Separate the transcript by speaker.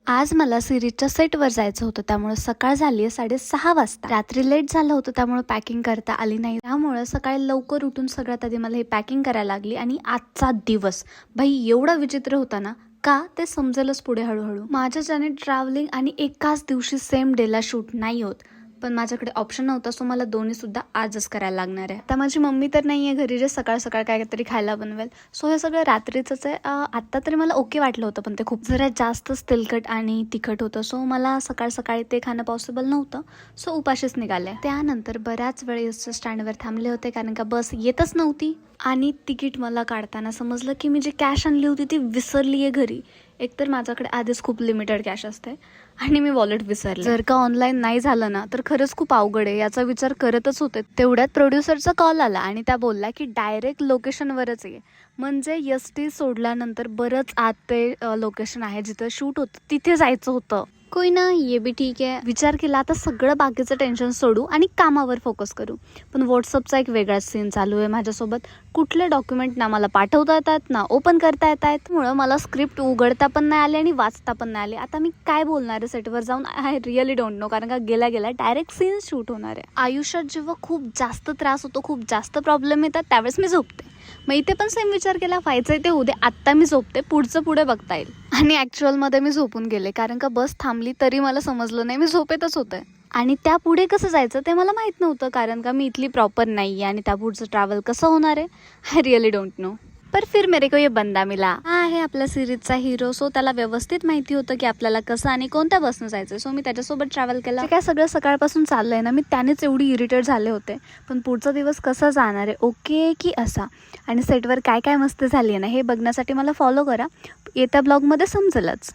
Speaker 1: आज मला सिरीजच्या सेटवर जायचं होतं, त्यामुळे सकाळ झाली आहे 6:30 वाजता. रात्री लेट झालं होतं, त्यामुळे पॅकिंग करता आली नाही. त्यामुळे सकाळी लवकर उठून सगळ्यात आधी मला हे पॅकिंग करायला लागली. आणि आजचा दिवस भाई एवढा विचित्र होता ना, का ते समजेलच पुढे हळूहळू. माझ्याच्याने ट्रॅव्हलिंग आणि एकाच दिवशी सेम डेला शूट नाही होत, पण माझ्याकडे ऑप्शन नव्हता, सो मला दोन्ही सुद्धा आजच करायला लागणार आहे. आता माझी मम्मी तर नाही आहे घरी, जे सकाळ सकाळ काहीतरी खायला बनवेल. सो हे सगळं रात्रीचंच आहे. आत्ता तरी मला ओके वाटलं होतं, पण ते खूप जरा जास्तच तेलकट आणि तिखट होतं. सो मला सकाळ सकाळी ते खाणं पॉसिबल नव्हतं, सो उपाशीच निघाले. त्यानंतर बऱ्याच वेळेस स्टँडवर थांबले होते, कारण का बस येतच नव्हती. आणि तिकीट मला काढताना समजलं की मी जी कॅश आणली होती ती विसरली आहे घरी. एकतर माझ्याकडे आधीच खूप लिमिटेड कॅश असते आणि मी वॉलेट विसरले. जर का ऑनलाईन नाही झालं ना तर खरंच खूप अवघड आहे, याचा विचार करतच होते. तेवढ्यात प्रोड्युसरचा कॉल आला आणि त्या बोलला की डायरेक्ट लोकेशनवरच ये. म्हणजे एसटी सोडल्यानंतर बरंच आत ते लोकेशन आहे जिथं शूट होतं, तिथे जायचं होतं. कोई ना, ये भी ठीक आहे. विचार केला आता सगळं बाकीचं टेन्शन सोडू आणि कामावर फोकस करू. पण व्हॉट्सअपचा एक वेगळाच सीन चालू आहे माझ्यासोबत. कुठले डॉक्युमेंट ना मला पाठवता येतात ना ओपन करता येत आहेत. त्यामुळं मला स्क्रिप्ट उघडता पण नाही आले आणि वाचता पण नाही आले. आता मी काय बोलणार आहे सेटवर जाऊन, आय रिअली डोंट नो. कारण का गेल्या डायरेक्ट सीन शूट होणार आहे. आयुष्यात जेव्हा खूप जास्त त्रास होतो, खूप जास्त प्रॉब्लेम येतात, त्यावेळेस मी झोपते. मग इथे पण सेम विचार केला, व्हायचंय ते होऊ दे, आत्ता मी झोपते, पुढचं पुढे बघता येईल. आणि ॲक्च्युअलमध्ये मी झोपून गेले, कारण का बस थांबली तरी मला समजलं नाही, मी झोपेतच होते. आणि त्या पुढे कसं जायचं ते मला माहीत नव्हतं, कारण का मी इथली प्रॉपर नाही आहे आणि त्या पुढचं ट्रॅव्हल कसं होणार आहे, आय रिअली डोंट नो. पर फिर मेरे को ये बंदा मिला. हा आहे आपल्या सिरीजचा हिरो. सो त्याला व्यवस्थित माहिती होतं की आपल्याला कसं आणि कोणत्या बसनं जायचं. सो मी त्याच्यासोबत ट्रॅव्हल केला. काय सगळं सकाळपासून चाललंय ना, मी त्यानेच एवढी इरिटेट झाले होते. पण पुढचा दिवस कसा जाणार आहे, ओके की असा, आणि सेटवर काय काय मस्ती झाली आहे ना, हे बघण्यासाठी मला फॉलो करा. येत्या ब्लॉगमध्ये समजेलच.